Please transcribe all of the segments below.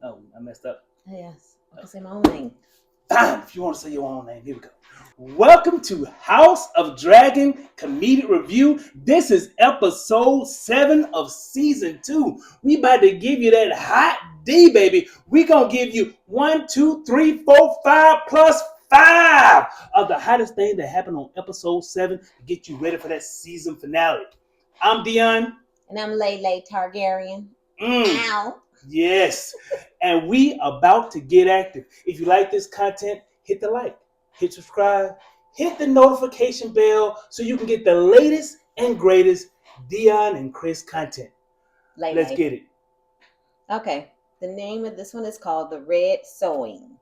Oh, I messed up. Yes, I can say my own name. If you want to say your own name, here we go. Welcome to House of Dragon Comedic Review. This is episode 7 of season 2. We about to give you that hot D, baby. We gonna give you 1, 2, 3, 4, 5 plus 5 of the hottest thing that happened on episode 7 to get you ready for that season finale. I'm Dion. And I'm Lele Targaryen. Ow. Yes. And we about to get active. If you like this content, hit the like, hit subscribe, hit the notification bell so you can get the latest and greatest Dion and Chris content. Lele. Let's get it. Okay. The name of this one is called The Red Sowing.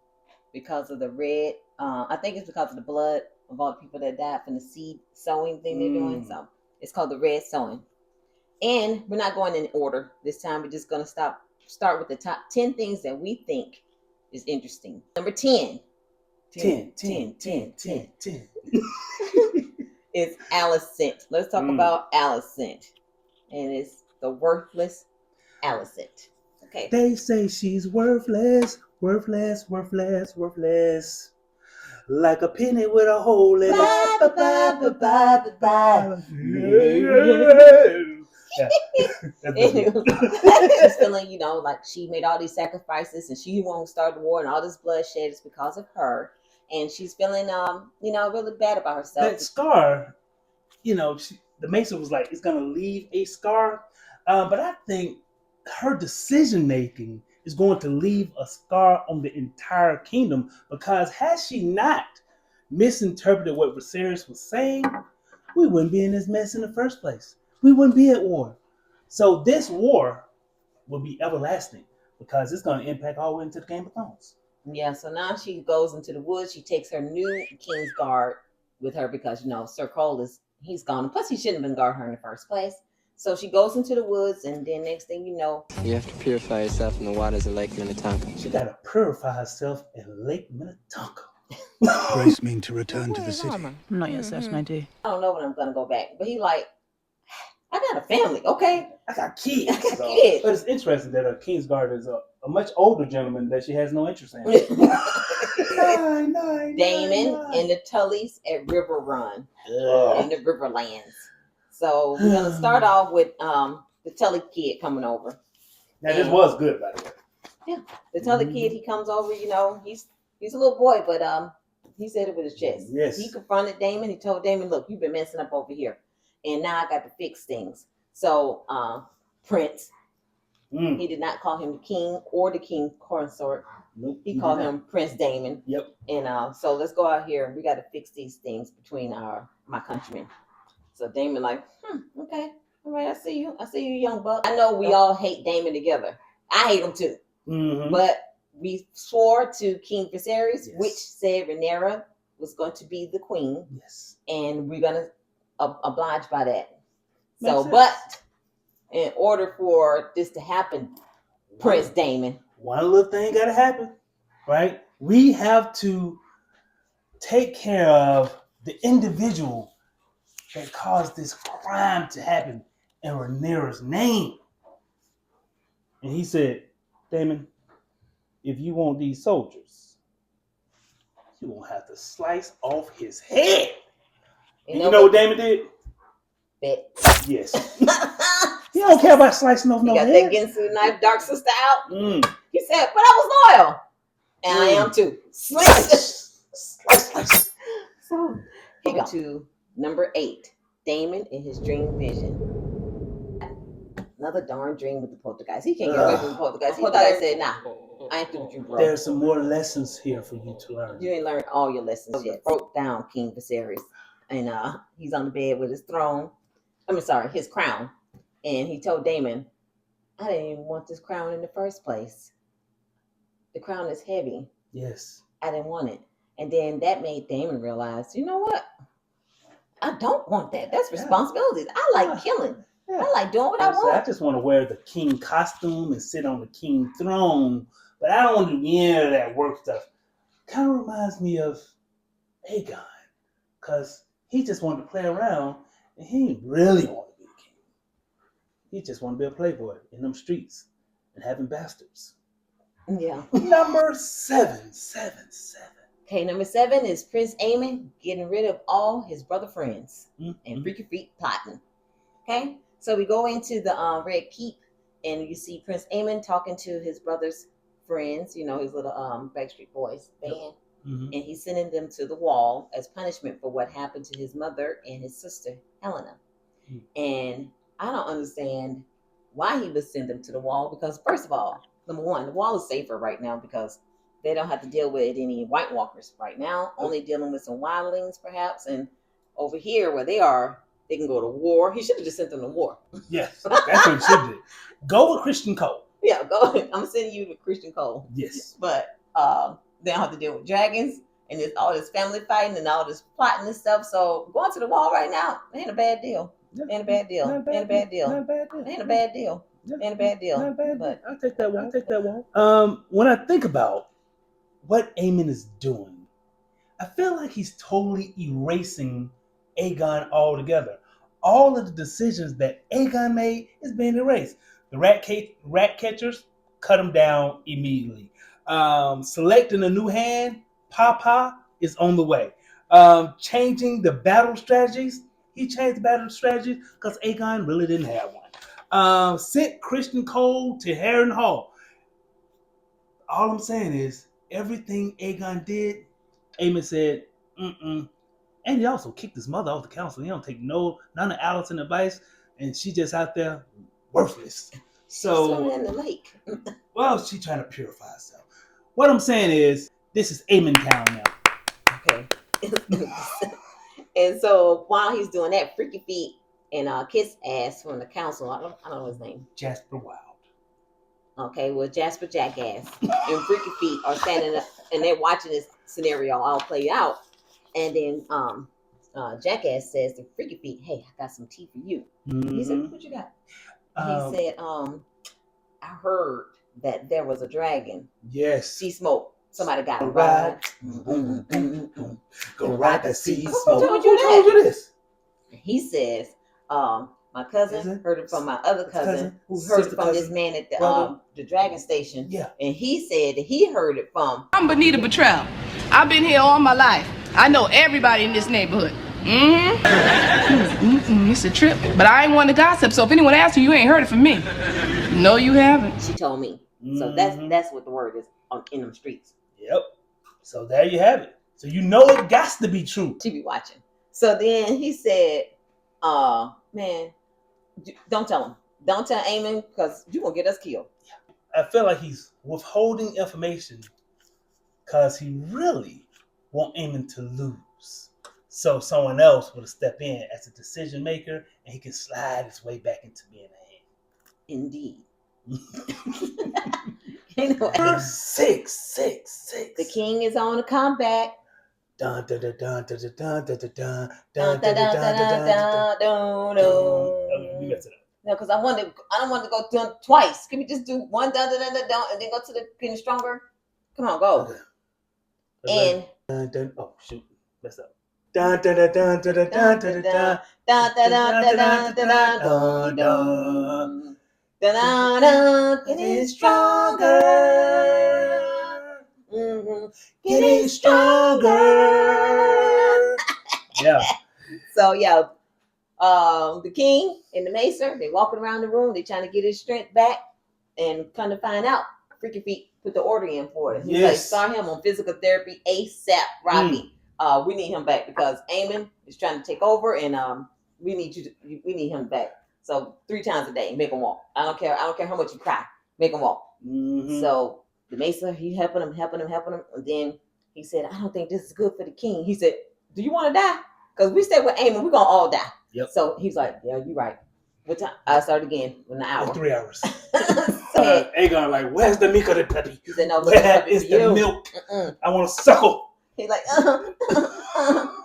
Because of the red, I think it's because of the blood of all the people that died from the seed sowing thing they're doing. So it's called The Red Sowing. And we're not going in order this time. We're just going to start with the top 10 things that we think is interesting. Number 10. 10. It's Alicent. Let's talk about Alicent. And it's the worthless Alicent. Okay. They say she's worthless. Like a penny with a hole in it. She's feeling, like she made all these sacrifices and she won't start the war and all this bloodshed is because of her. And she's feeling, really bad about herself. That scar, the Mason was like, it's going to leave a scar. But I think her decision making is going to leave a scar on the entire kingdom, because had she not misinterpreted what Viserys was saying, we wouldn't be in this mess in the first place. We wouldn't be at war. So this war will be everlasting because it's going to impact all the way into the Game of Thrones. Yeah, so now she goes into the woods. She takes her new King's Guard with her because, Sir Cole he's gone. And plus, he shouldn't have been guarding her in the first place. So she goes into the woods, and then next thing you know... You have to purify yourself in the waters of Lake Minnetonka. She got to purify herself in Lake Minnetonka. Grace mean to return to the city? I'm not yet certain I do. I don't know when I'm going to go back. But he I got a family, okay? I got kids. But it's interesting that her Kingsguard is a much older gentleman that she has no interest in. Daemon and the Tullys at River Run in the Riverlands. So we're going to start off with the Tully kid coming over. Now, this was good, by the way. Yeah, the Tully kid, he comes over, he's a little boy, but he said it with his chest. Yes. He confronted Daemon. He told Daemon, look, you've been messing up over here. And now I got to fix things. So Prince, he did not call him the king or the king consort. Nope, he called him Prince Daemon. Yep. And so let's go out here and we got to fix these things between my countrymen. So Daemon okay. All right, I see you. I see you, young buck. I know we all hate Daemon together. I hate him too. Mm-hmm. But we swore to King Viserys, which said Rhaynera was going to be the queen. Yes. And we're going to oblige by that. Makes sense. But in order for this to happen, Prince Daemon, one little thing got to happen, right? We have to take care of the individual that caused this crime to happen in Rhaenyra's name. And he said, Daemon, if you want these soldiers, you won't have to slice off his head. You know what Daemon did? Bet. Yes. He don't care about slicing off no head. He got that Gensu knife, dark sister out. He said, but I was loyal. And I am too. Slice. So he got to number 8. Daemon in his dream vision. Another darn dream with the poltergeist. He can't get away from the poltergeist. He thought I said, nah, I ain't through with you, bro. There's some more lessons here for you to learn. You ain't learned all your lessons yet. Broke down King Viserys. And he's on the bed with his his crown. And he told Daemon, I didn't even want this crown in the first place. The crown is heavy. Yes. I didn't want it. And then that made Daemon realize, you know what? I don't want that. That's responsibilities. I like killing. Yeah. I like doing what I want. I just want to wear the king costume and sit on the king throne. But I don't want to do any of that work stuff. Kind of reminds me of Aegon. Because he just wanted to play around and he didn't really want to be the king. He just wanted to be a playboy in them streets and having bastards. Yeah. Number seven. Okay, number 7 is Prince Aemond getting rid of all his brother friends and freaky freak plotting. Okay, so we go into the Red Keep, and you see Prince Aemond talking to his brother's friends, his little Backstreet Boys band, and he's sending them to the wall as punishment for what happened to his mother and his sister Helena. And I don't understand why he would send them to the wall, because first of all, number one, the wall is safer right now because they don't have to deal with any White Walkers right now, only dealing with some wildlings perhaps. And over here where they are, they can go to war. He should have just sent them to war. Yes, that's what he should do. Go with Christian Cole. Yeah, go ahead. I'm sending you to Christian Cole. Yes. But they don't have to deal with dragons and there's all this family fighting and all this plotting and stuff. So going to the wall right now ain't a bad deal. Ain't a bad deal. Ain't a bad deal. Ain't a bad deal. Ain't a bad deal. But I'll take that one. When I think about what Aemond is doing, I feel like he's totally erasing Aegon altogether. All of the decisions that Aegon made is being erased. The rat catchers, cut him down immediately. Selecting a new hand, Papa is on the way. Changing the battle strategies, he changed the battle strategies because Aegon really didn't have one. Sent Christian Cole to Harrenhal. All I'm saying is, everything Aegon did, Aemond said, mm-mm. And he also kicked his mother off the council. He don't take none of Alicent's advice, and she just out there worthless. So in the lake. Well, she trying to purify herself. What I'm saying is, this is Aemond Town now. Okay. And so while he's doing that, Freaky Feet and Kiss Ass from the council, I don't know his name. Jasper Wild. Okay, well, Jasper Jackass and Freaky Feet are standing up and they're watching this scenario all play out. And then Jackass says to Freaky Feet, "Hey, I got some tea for you." He said, "What you got?" And he said, "I heard that there was a dragon. Yes. Sea smoke. Somebody got Go to ride. Go ride the sea Who smoke." told you Who told you this? He says, my cousin heard it from my other cousin who heard it from this man at the Dragon Station. Yeah. And he said that he heard it from... I'm Bonita Betrell. I've been here all my life. I know everybody in this neighborhood. It's a trip. But I ain't one to gossip, so if anyone asks you, you ain't heard it from me. No, you haven't. She told me. So that's what the word is in them streets. Yep. So there you have it. So you know it got to be true. She be watching. So then he said, man, don't tell him. Don't tell Aemond because you're going to get us killed. I feel like he's withholding information because he really want Aemond to lose. So someone else will step in as a decision maker and he can slide his way back into being a hand. Indeed. Anyway, Number six. The king is on the comeback. Dun dun dun dun dun dun dun dun dun Dun, dun dun, dun, dun, dun, dun, dun. We messed it up. No, because I don't want to go dun twice. Can we just do one dun dun dun dun dun and then go to the getting stronger? Come on, go. Okay. And oh shoot, messed up. Dun dun dun dun dun dun dun dun dun dun dun dun dun dun dun dun dun dun. Getting stronger. Getting stronger. Yeah. So yeah, the king and the macer, they walking around the room, they trying to get his strength back, and come to find out, Freaky Feet put the order in for it. He's like, start him on physical therapy ASAP, Robbie. We need him back because Aemond is trying to take over, and we need him back. So 3 times a day, make him walk. I don't care how much you cry, make him walk. So the macer, he helping him, and then he said, I don't think this is good for the king. He said, do you want to die? Because we stay with Aemond, we're gonna all die. Yep. So he's like, yeah, you're right. What time? I start again in an hour. 3 hours. So, Aegon like, where's the milk of the puppy? he said, no, Where is the milk? I want to suckle. He's like,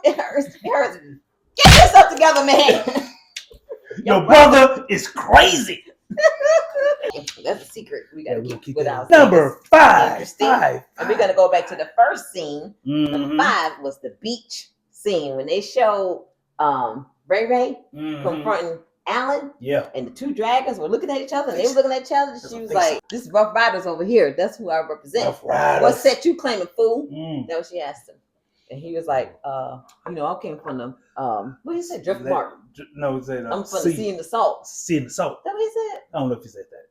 it hurts. Get yourself together, man. Your brother is crazy. That's a secret. We gotta keep that. Number 5. And we're gonna go back to the first scene. Number 5 was the beach scene when they showed Ray confronting Alan Yeah. and the two dragons were looking at each other, and they were looking at each other. She was like, "This is Rough Riders over here. That's who I represent." Rough Riders. What set you claiming, fool? Mm. That was she asked him, and he was like, "You know, I came from the what he said, Drift Mark. No, he said I'm from the sea and the salt. Sea and the salt. That what he said? I don't know if he said that,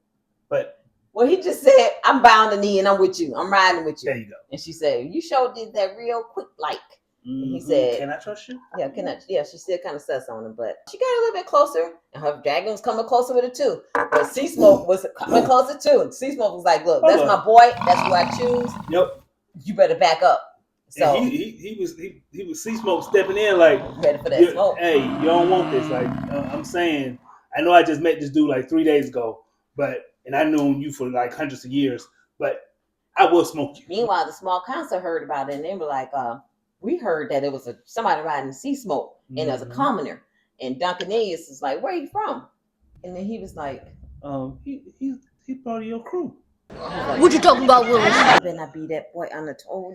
but well, he just said, "I'm bound the knee and I'm with you. I'm riding with you." There you go. And she said, "You sure did that real quick, like." Mm-hmm. He said, "Can I trust you?" Yeah, can I? Yeah, she still kind of sus on him, but she got a little bit closer, and her dragon was coming closer with it too. But Sea Smoke was coming closer too. Sea Smoke was like, "Look, that's my boy. That's who I choose. Yep. You better back up." So and he was Sea Smoke stepping in like, ready for that smoke. Hey, you don't want this. Like I'm saying, I know I just met this dude like 3 days ago, and I known you for like hundreds of years, but I will smoke you. Meanwhile, the small council heard about it, and they were like, "We heard that it was somebody riding Sea Smoke, and it was a commoner." And Duncanelius is like, "Where are you from?" And then he was like, He part of your crew." What you talking about, Willis? I better not be that boy on the toe.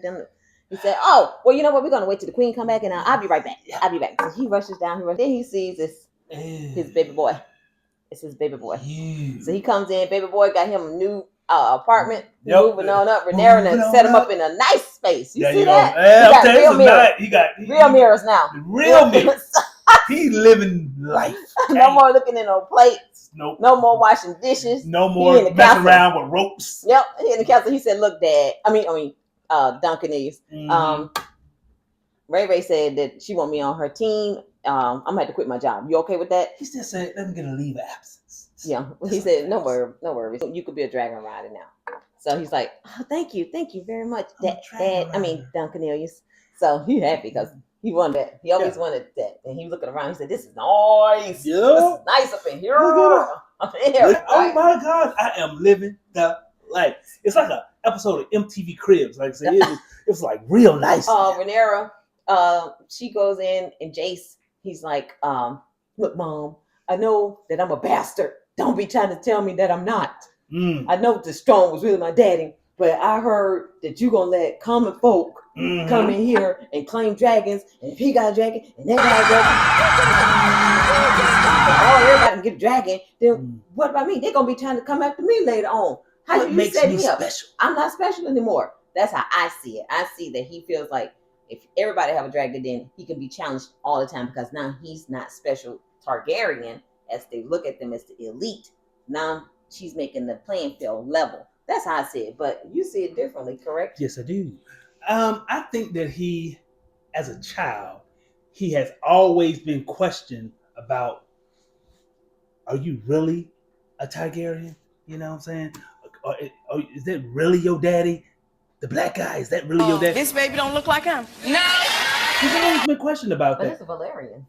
He said, "Oh, well, you know what? We're gonna wait till the queen come back, and I'll be right back. I'll be back." So he rushes down. Then he sees his baby boy. It's his baby boy. So he comes in. Baby boy got him a new apartment. Moving on up. Rhaynera and set him up in a nice space. You see that? Yeah, he got real mirrors. He got real mirrors now. Real mirrors. He's living life. No more looking in no plates. Nope. No more washing dishes. No more messing around with ropes. Yep. He in the castle. He said, "Look, Dad. Duncan is. Ray said that she want me on her team. I'm gonna have to quit my job. You okay with that?" He still said, "Let me get a leave of absence." Yeah. He said, "No worries. You could be a dragon rider now." So he's like, "Oh, thank you very much, Dad. Duncanelius." So he happy because he wanted that. He always wanted that. And he was looking around. He said, "This is nice. Yeah. This is nice up in here. Up in here." Oh my God, I am living the life. It's like an episode of MTV Cribs. Like I said, it was like real nice. Rhaynera, she goes in, and Jace, he's like, "Look, Mom, I know that I'm a bastard. Don't be trying to tell me that I'm not. I know the strong was really my daddy, but I heard that you gonna let common folk come in here and claim dragons, and if he got a dragon and that got a dragon, everybody can get a dragon, then what about me? They're gonna be trying to come after me later on. How do you set me up? Special? I'm not special anymore." That's how I see it. I see that he feels like if everybody have a dragon, then he can be challenged all the time because now he's not special Targaryen as they look at them as the elite. Now she's making the playing field level. That's how I see it. But you see it differently, correct? Yes, I do. I think that he, as a child, he has always been questioned about, are you really a Targaryen? You know what I'm saying? Or is that really your daddy? The black guy, is that really your daddy? This baby don't look like him. No. He's always been questioned about but that. It's a Valerian.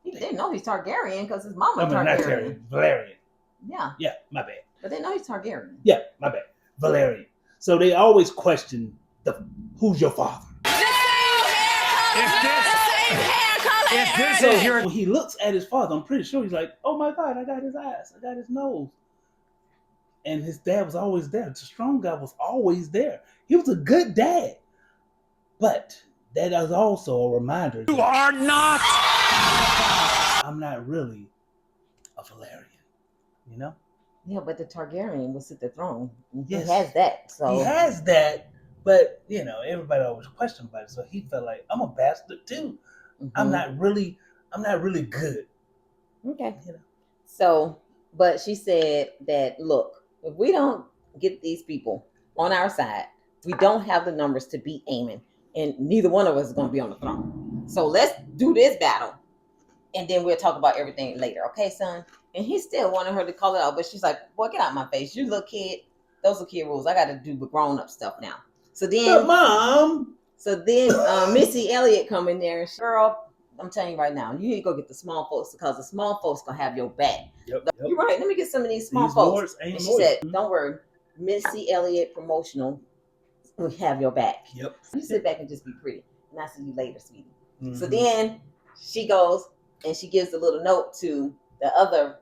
He didn't know he's Targaryen because his mama Targaryen. Not Targaryen, Valerian. Yeah. Yeah, my bad. But they know he's Targaryen. Yeah, my bad. Valerian. So they always question who's your father. When he looks at his father, I'm pretty sure he's like, "Oh my God, I got his eyes, I got his nose." And his dad was always there. The strong guy was always there. He was a good dad. But that is also a reminder. You are not. I'm not really a Valerian, you know? Yeah, but the Targaryen will sit the throne. Yes. He has that. So he has that, but everybody always questioned about it. So he felt like, I'm a bastard too. Mm-hmm. I'm not really good. Okay. So, but she said that, look, if we don't get these people on our side, we don't have the numbers to beat Aemond, and neither one of us is going to be on the throne. So let's do this battle, and then we'll talk about everything later. Okay, son? And he still wanted her to call it out, but she's like, "Boy, get out of my face. You little kid. Those are kid rules. I got to do the grown-up stuff now." So then, Mom. So then Missy Elliott come in there, and girl, I'm telling you right now, you need to go get the small folks because the small folks gonna have your back. Yep. You're right. Let me get some of these small folks. And she said, "Don't worry, Missy Elliott promotional will have your back. Yep. You sit back and just be pretty, and I'll see you later, sweetie." Mm-hmm. So then she goes and she gives a little note to the other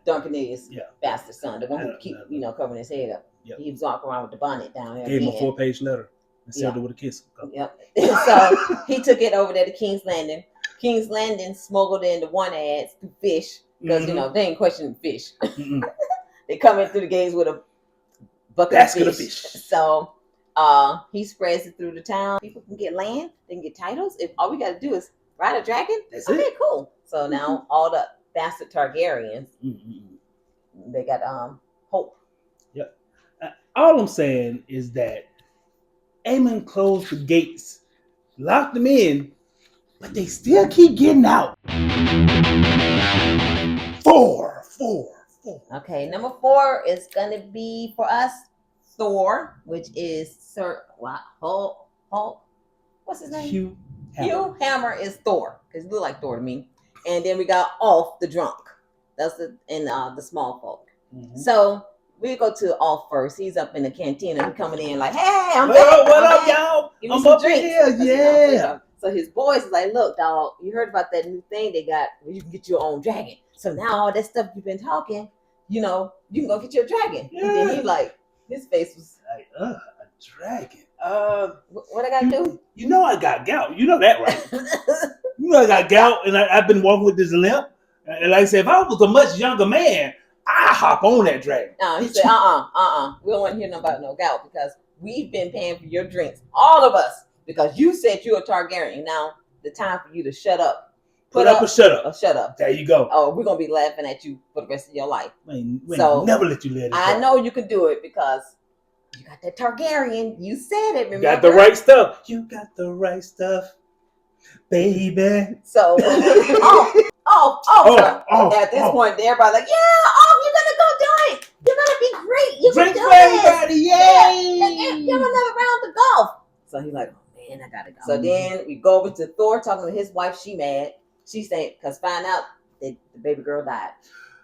Duncanelius bastard son, the one who keep covering his head up. Yep. He was walking around with the bonnet down there. Gave him a 4-page letter and sealed it with a kiss. Yep. So he took it over there to King's Landing. King's Landing smuggled in the one ads through fish because they ain't questioning fish. They come in through the gates with a bucket of fish. So he spreads it through the town. People can get land, they can get titles. If all we got to do is ride a dragon, That's it. Cool. So now all the bastard Targaryens, they got hope. Yep. All I'm saying is that Aemond closed the gates, locked them in, but they still keep getting out. 4. Okay, number 4 is gonna be for us Thor, which is Sir Hulk. What's his name? Hugh Hammer is Thor because he look like Thor to me. And then we got Ulf the drunk. That's the small folk. So we go to Ulf first. He's up in the cantina. He coming in like, hey, I'm back. What up, y'all? Give me I'm some up drinks. here, yeah. So his boys is like, look, dog, you heard about that new thing they got where you can get your own dragon. So now all that stuff you've been talking, you can go get your dragon. Yeah. And then he like, his face was like, a dragon. What I gotta do? You know I got gout. You know that, right? You know I got gout, and I've been walking with this limp. And like I said, if I was a much younger man, I'd hop on that dragon. No, he said, we don't want to hear no about no gout because we've been paying for your drinks, all of us, because you said you're a Targaryen. Now the time for you to shut up. Put up or shut up. Or shut up. There you go. Oh, we're gonna be laughing at you for the rest of your life. We so never let you live. I know you can do it because you got that Targaryen. You said it. Remember? You got the right stuff. You got the right stuff, baby. So, at this point, everybody's like, yeah, you're gonna go do it. You're gonna be great. You Drink can do for everybody, yay! Give another round to golf. So he's like, oh man, I gotta go. So then we go over to Thor talking to his wife. She mad. She saying, because find out that the baby girl died.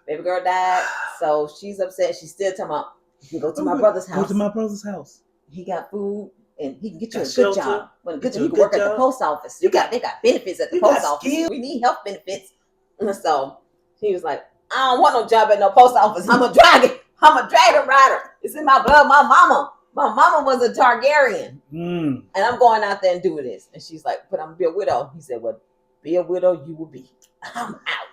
Baby girl died. So she's upset. She's still talking about, you can go to my brother's house. Go to my brother's house. He got food and he can get you a good shelter. job. Well, a good job. You You can work at the post office. They got benefits at the post office. Skills. We need health benefits. And so he was like, I don't want no job at no post office. I'm a dragon. I'm a dragon rider. It's in my blood. My mama was a Targaryen. And I'm going out there and doing this. And she's like, but I'm gonna be a widow. He said, well, be a widow you will be. I'm out.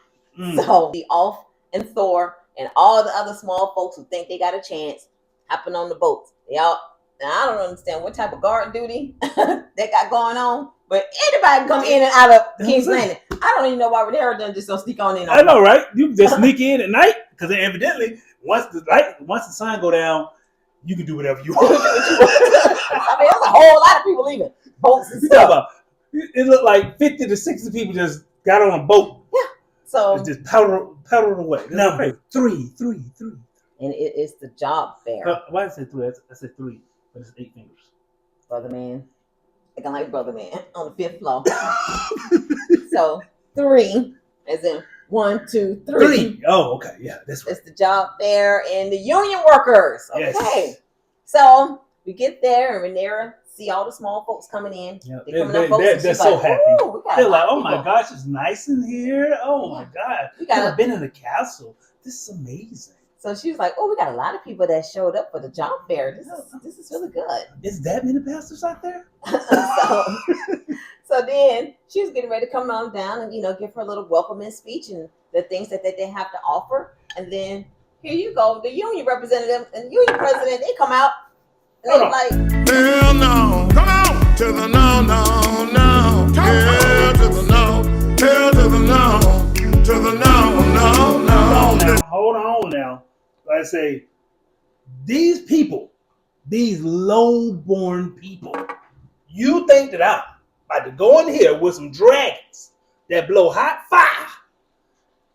So the Ulf and Thor and all the other small folks who think they got a chance hopping on the boats. Now I don't understand what type of guard duty they got going on, but anybody can come in and out of King's Landing. I don't even know why Rhaynera done just don't sneak on in. I know, right? You can just sneak in at night because evidently once the sun go down, you can do whatever you want. I mean, there's a whole lot of people leaving boats and stuff. It looked like 50 to 60 people just got on a boat. Yeah. So it's just paddled away. Number 3. And it's the job fair. Why did I say 3? I said 3, but it's 8 fingers. Brother man. I can like brother man on the 5th floor. So 3, as in 1, 2, 3. Oh, okay. Yeah, that's right. It's the job fair and the union workers. Okay. Yes. So we get there and Rhaynera see all the small folks coming in. Yeah. They're so happy. They're like, oh my people. gosh, it's nice in here. Oh my God. I've been in the castle. This is amazing. So she was like, oh, we got a lot of people that showed up for the job fair. This is really good. Is that many pastors out there? So then she was getting ready to come on down and, give her a little welcoming speech and the things that they have to offer. And then here you go, the union representative and union president, they come out and they're like, hell no. Come on. To the no. Hell to the no. Hell to the no. To the no. Hold on now. Like I say, these people, these low-born people, you think that I'm about to go in here with some dragons that blow hot fire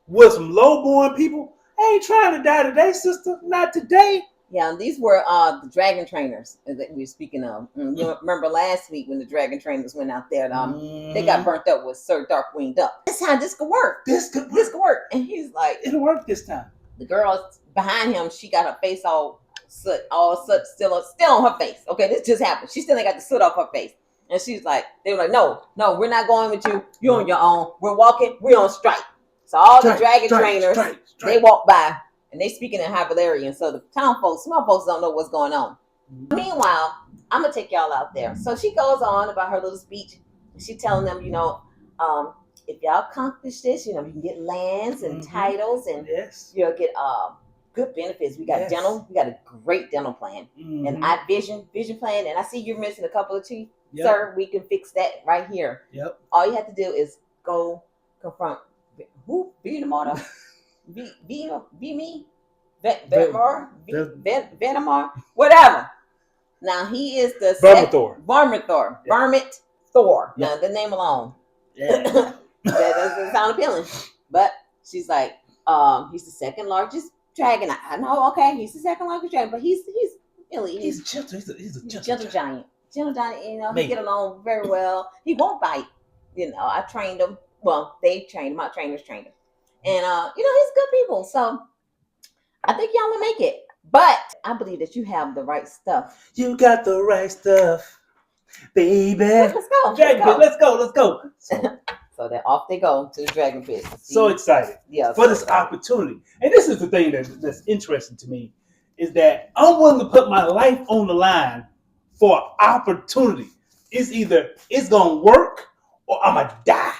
with some low-born people? I ain't trying to die today, sister. Not today. Yeah, these were the dragon trainers that we were speaking of. You remember last week when the dragon trainers went out there, they got burnt up with Sir Darkwinged Up. This time this could work. This could work. And he's like, it'll work this time. The girl behind him, she got her face all soot still on her face. Okay, this just happened. She still ain't got the soot off her face. And she's like, they were like, no, we're not going with you. You're on your own. We're walking. We're on strike. So all the dragon trainers, they walk by. And they speaking in High Valyrian, so the town folks, small folks don't know what's going on. Meanwhile, I'm gonna take y'all out there. So she goes on about her little speech. She telling them, if y'all accomplish this, you can get lands and titles, and yes, you'll get good benefits. We got dental. We got a great dental plan, and vision plan. And I see you're missing a couple of teeth, sir. We can fix that right here. Yep. All you have to do is go confront who? Be the martyr. Be me. Venomar. Whatever. Now he is the Varmithor. Yeah. Varmint Thor. Yeah. Now the name alone. Yeah. That doesn't sound appealing. But she's like, he's the second largest dragon. I know, okay, he's the second largest dragon, but he's gentle. He's a gentle giant. Gentle giant, Maybe. He get along very well. He won't bite. I trained him. Well, they trained him. My trainers trained him. And he's good people. So I think y'all will make it. But I believe that you have the right stuff. You got the right stuff, baby. Let's go. Dragon Pit, let's go. So then off they go to the Dragon Pit. So excited for this opportunity. And this is the thing that's interesting to me, is that I'm willing to put my life on the line for opportunity. It's either it's going to work or I'm going to die.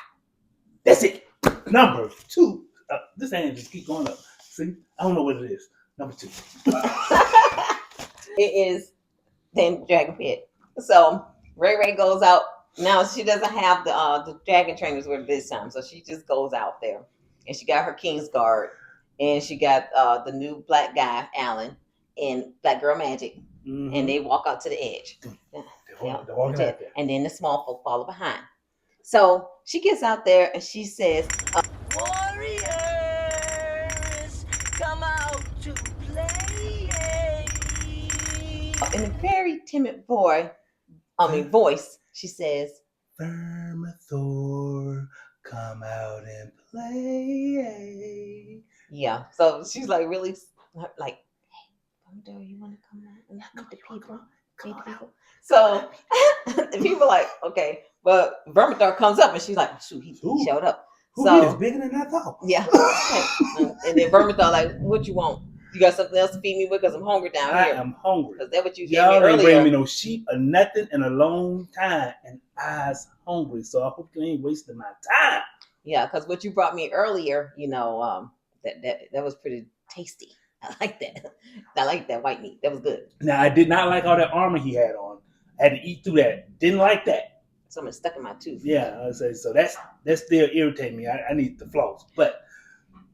That's it. Number 2. This hand just keep going up. See? I don't know what it is. Number 2. It is then Dragon Pit. So Ray goes out. Now she doesn't have the dragon trainers with her this time, so she just goes out there, and she got her King's Guard, and she got the new black guy Alan and Black Girl Magic, and they walk out to the edge. And then the small folk follow behind. So she gets out there and she says, "Warriors, come out to play." In a very timid voice, she says, Vermithor, come out and play. Yeah. So she's like really like, hey, Vermithor, you want to come out and meet the people? So the people like, okay. But Vermithor comes up and she's like, shoot, he showed up. He is bigger than I thought. Yeah. And then Vermithor like, what you want? You got something else to feed me with? Because I'm hungry down here. I am hungry. Because that's what you gave Y'all me ain't earlier. bring me no sheep or nothing in a long time, and I's hungry. So I hope you ain't wasting my time. Yeah, because what you brought me earlier, that was pretty tasty. I like that. I like that white meat. That was good. Now I did not like all that armor he had on. I had to eat through that. Didn't like that. Something stuck in my tooth. Yeah, I say so. That still irritates me. I need the floss, but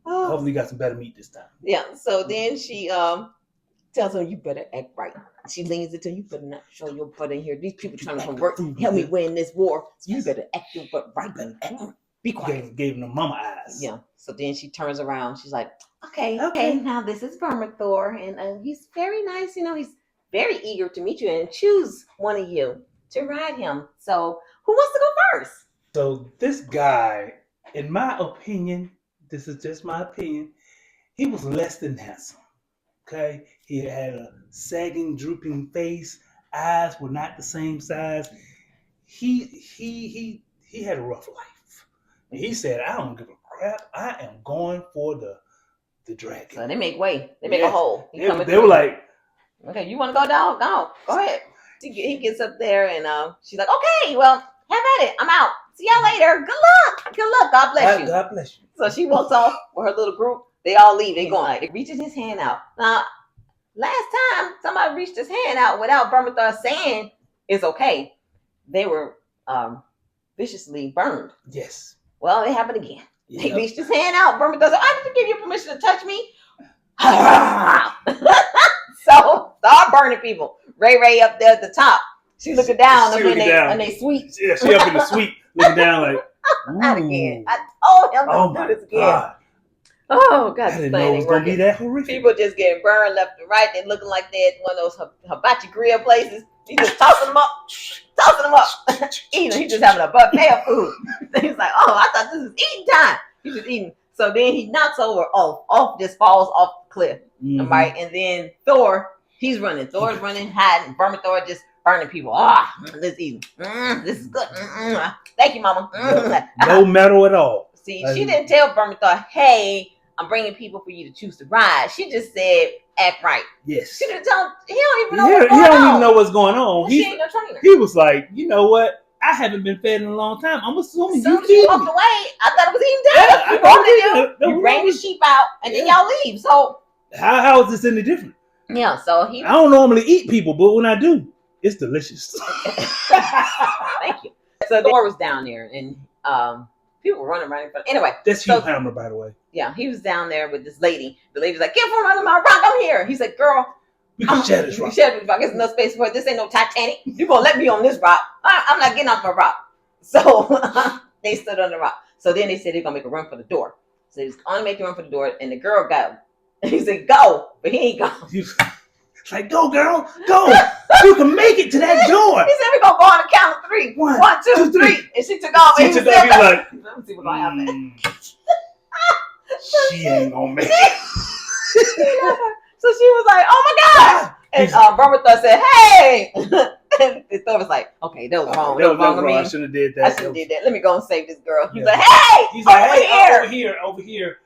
hopefully you got some better meat this time. Yeah. So then she tells him, "You better act right." She leans into him. "You better not show your butt in here. These people trying to come work, help me win this war. So you better act your butt right. Be quiet." Gave him the mama eyes. Yeah. So then she turns around. She's like, "Okay. Now this is Vermithor, and he's very nice. He's very eager to meet you and choose one of you to ride him. So who wants to go first?" So this guy, in my opinion, this is just my opinion, he was less than handsome. Okay, he had a sagging, drooping face. Eyes were not the same size. He had a rough life. And he said, "I don't give a crap. I am going for the dragon." So they make way. They make a hole. They were like, "Okay, you want to go down? Go ahead." He gets up there and she's like, "Okay, well, have at it. I'm out. See y'all later. Good luck. God bless you." God bless you. So she walks off with her little group. They all leave. They going like, reaching his hand out. Now, last time somebody reached his hand out without Vermithor saying it's okay, they were viciously burned. Yes. Well, it happened again. Yep. He reached his hand out. Vermithor said, "I didn't give you permission to touch me." So start burning people. Ray up there at the top. She looking down and they sweet. Yeah, she up in the suite looking down like, not again. I told him to do this again. God. Oh God, I didn't know it was gonna be that horrific. People just getting burned left and right. They looking like they're at one of those hibachi grill places. He just tossing them up. Eating. He's just having a buffet of food. He's like, "Oh, I thought this was eating time." He's just eating. So then he knocks over. Off just falls off the cliff. Mm-hmm. Right, and then Thor, he's running. Thor's running, hiding. Vermithor just burning people. Let's eat. This is good. Thank you, Mama. No metal at all. See, she didn't tell Vermithor, "Hey, I'm bringing people for you to choose to ride." She just said, "Act right." Yes. She didn't tell him. He don't even know what's going on. He don't even know what's going on. She ain't no trainer. He was like, "You know what? I haven't been fed in a long time. I'm assuming So you you feed walked me. away. I thought it was even Yeah, done. I You thought normally it do. was- You bring the sheep out and then y'all leave. So How is this any different? yeah, so he. I don't normally eat people, but when I do, it's delicious. Thank you. So the door was down there, and people were running right in front. Anyway, That's so Hugh Hammer, by the way. yeah, he was down there with this lady. The lady's like, "Get from under my rock! I'm here." He's like, "Girl, We can share this you rock. can share this rock. There's no space for it. This ain't no Titanic. You gonna let me on this rock? I'm not getting off my rock." So they stood on the rock. So then they said they're gonna make a run for the door. So he was on to make a run for the door, and the girl got. He said, "Go," but he ain't go. It's like, go, girl, go. You can make it to that door. He said, "We're gonna go on the count of three. One, One, two, two, three." And she took off. She and he took still off, he was like, let me see what's gonna happen. She ain't gonna make it. So she was like, "Oh my god!" And Bertha said, "Hey!" And Thor was like, "Okay, that was wrong. That was wrong of me. I shouldn't have did that. I shouldn't have did that. Let me go and save this girl." He's Yeah. like, "Hey! He's like, over hey, here!" over here.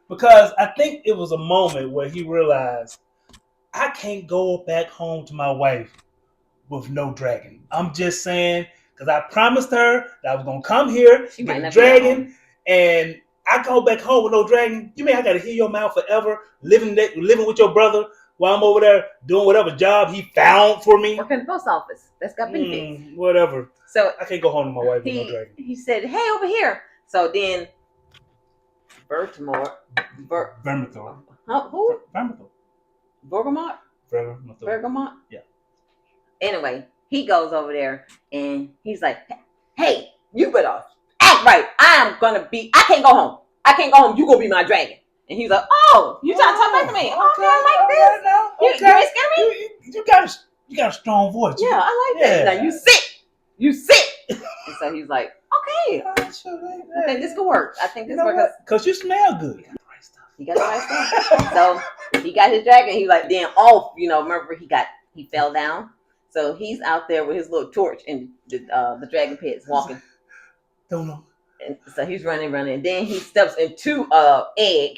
Because I think it was a moment where he realized, I can't go back home to my wife with no dragon. I'm just saying, because I promised her that I was going to come here, She get might a not be at dragon, and I go back home with no dragon. You mean I got to hear your mouth forever, living with your brother while I'm over there doing whatever job he found for me? Work in the post office. That's got benefits. Whatever. So I can't go home to my wife with no dragon. he said, "Hey, over here." So then Vermithor. Who? Vermithor. Bergamot? Yeah. Anyway, he goes over there and he's like, "Hey, you better act right. I can't go home. I can't go home. You gonna be my dragon." And he's like, "Oh, you trying to talk back to me? Okay, I like this. You ain't scared of me?" You got a strong voice. Yeah, I like that. Now you sit. And so he's like, "Okay, I think this could work. I think this works." Because you smell good. He got the right stuff. So he got his dragon. He like then off. Remember he fell down. So he's out there with his little torch in the dragon pits walking. Don't know. And so he's running. And then he steps into egg.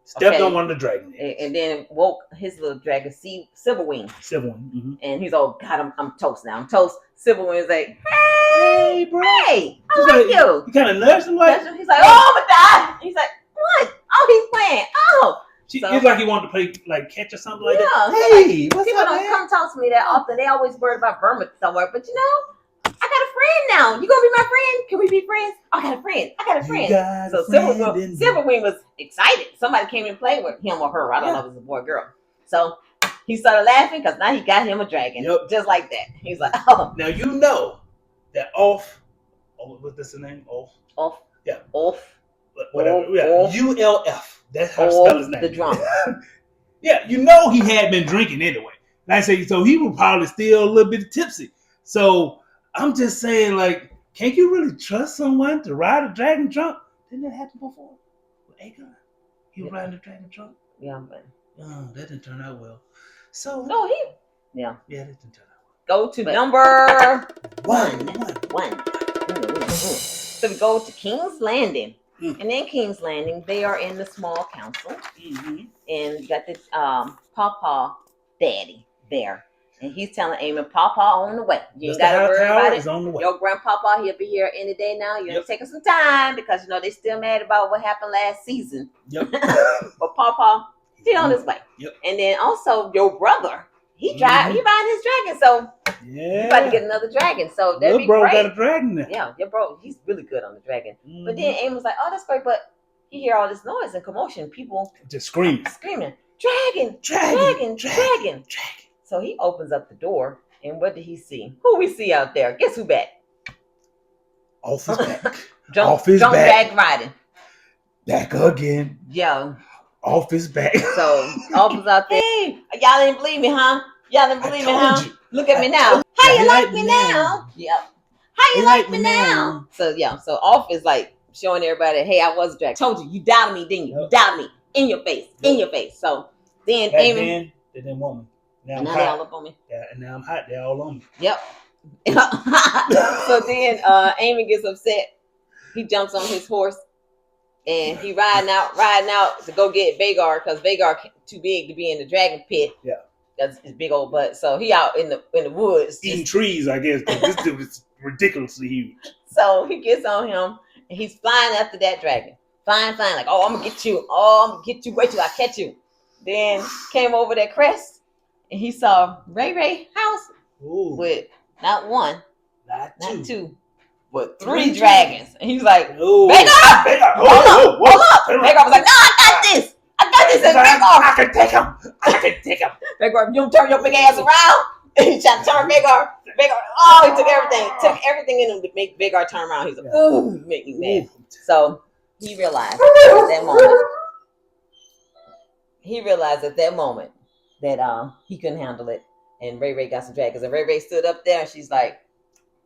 Stepped on one of the dragon eggs. And then woke his little dragon, Silverwing. Mm-hmm. And he's all, "God, I'm toast now. I'm toast." Silverwing's like, "Hey, bro. Hey, I like you." You kind of nudged him like. He's like, "Oh, I'm gonna die." He's like, "What? Oh, he's playing. Oh." It's like he wanted to play like catch or something like that. Hey, Hey, what's people up, don't man? come talk to me that often. They always worried about vermin somewhere. But I got a friend now. You gonna be my friend? Can we be friends? I got a friend. So Silverwing was excited. Somebody came and played with him or her. I don't know if it was a boy or girl. So he started laughing because now he got him a dragon. Yep. Just like that. He's like, "Oh." Now you know that what's this name? Off. Yeah. Off. Whatever. Yeah. Off. ULF. That's how to spell his name. The drunk. Yeah, you know he had been drinking anyway. Like I say, so he was probably still a little bit tipsy. So I'm just saying, like, can't you really trust someone to ride a dragon trunk? Didn't that happen before with Aegon? He was riding a dragon trunk. Yeah, but That didn't turn out well. So no, yeah, that didn't turn out well. Go to number well. one. So we go to King's Landing. And in King's Landing, they are in the small council. Mm-hmm. And you got this Pawpaw daddy there. And he's telling Aemond, "Pawpaw on the way. You ain't got to worry about it. On the way. Your grandpapa, he'll be here any day now. You're taking some time because, they still mad about what happened last season. Yep. But Pawpaw, he's on his way. Yep. And then also your brother, he riding his dragon. So you about to get another dragon. So that'd be bro great. got a dragon now. Yeah, your bro, he's really good on the dragon. But then Aemond was like, "Oh, that's great," but he hear all this noise and commotion, people just screaming, "Dragon, dragon, dragon." So he opens up the door, and what did he see? Who we see out there? Guess who back? Off his back. Off his back riding. Back again. Yeah. Off his back. So off is out there. Hey, y'all didn't believe me, huh? Look at me now. How you like me now? Yep. How you like me now? So yeah, so off is like showing everybody, "Hey, I was a dragon. Told you, you doubted me, didn't you? You doubted me. In your face. In your face." So then Back Aemond. then, they didn't want me. Now they all up on me. Yeah, and now I'm hot. They're all on me. Yep. So then Aemond gets upset. He jumps on his horse and he riding out to go get Vhagar because Vhagar too big to be in the dragon pit. Yeah. That's his big old butt. So he out in the woods. Eating trees, I guess. This dude is ridiculously huge. So he gets on him and he's flying after that dragon. Flying, like, oh, I'm gonna get you. Oh, I'm gonna get you. Wait till I catch you. Then came over that crest and he saw Ray house with not one, not two, but three dragons. And he was like, Vhagar! Hold up! Vhagar was like, no, I got this. And Vhagar, I can take him. Vhagar, you don't turn your big ass around. And he tried to turn Vhagar. He took everything in him to make Vhagar turn around. He's like, ooh, you make me mad. So he realized at that moment that he couldn't handle it. And Ray got some dragons. And Ray stood up there and she's like,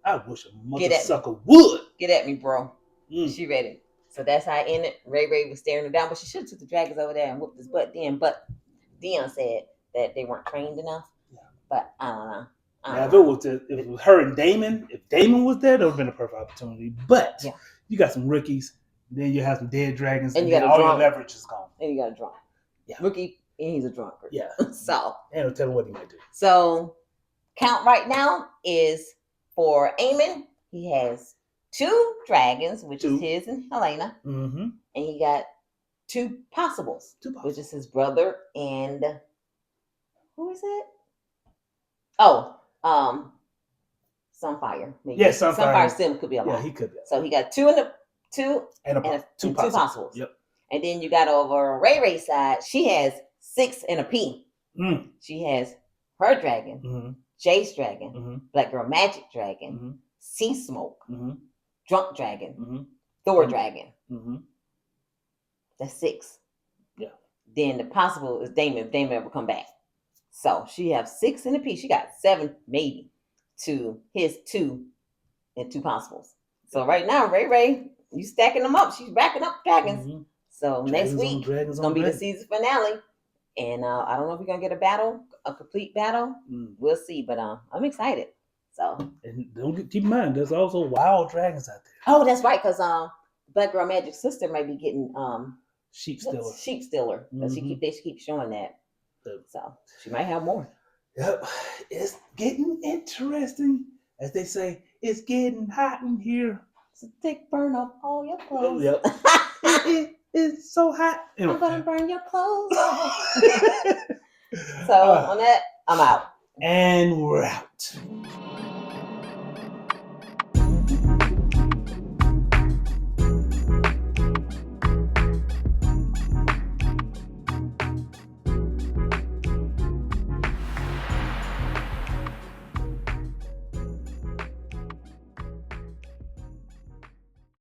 I wish a mother sucker would. Get at me, bro. She ready. So that's how it ended. Ray was staring her down, but she should have took the dragons over there and whooped his butt then. But Dion said that they weren't trained enough. Yeah. But I don't know. If it was her and Daemon, if Daemon was there, that would have been a perfect opportunity. But you got some rookies, then you have some dead dragons, and then all your leverage is gone. And you got a drunk. Yeah. Rookie, and he's a drunkard. Yeah. So. And it'll tell him what he might do. So, count right now is for Aemond. He has 2 dragons, which is his and Helena. Mm-hmm. And he got 2 possibles, which is his brother and who is it? Oh, Sunfire. Maybe. Yes, Sunfire Sim could be alive. Yeah, he could be. So he got 2 and two possibles. Yep. And then you got over Ray's side. She has 6 and a P. She has her dragon, Jace dragon, Black Girl Magic dragon, Seasmke, Drunk dragon, Thor dragon. That's 6. Yeah. Then the possible is Daemon. If Daemon ever come back. So she have 6 in a piece. She got 7 maybe to his 2 and 2 possibles. So right now, Ray, you stacking them up. She's racking up dragons. So next week it's gonna be the season finale. And I don't know if we're gonna get a complete battle. We'll see, but I'm excited. So and keep in mind, there's also wild dragons out there. Oh, that's right, because Black Girl Magic sister may be getting sheep stealer. They keep showing that. So she might have more. Yep, it's getting interesting, as they say. It's getting hot in here. So take burn off all your clothes. Oh, yep. It's so hot. I'm gonna burn your clothes off. So on that, I'm out. And we're out.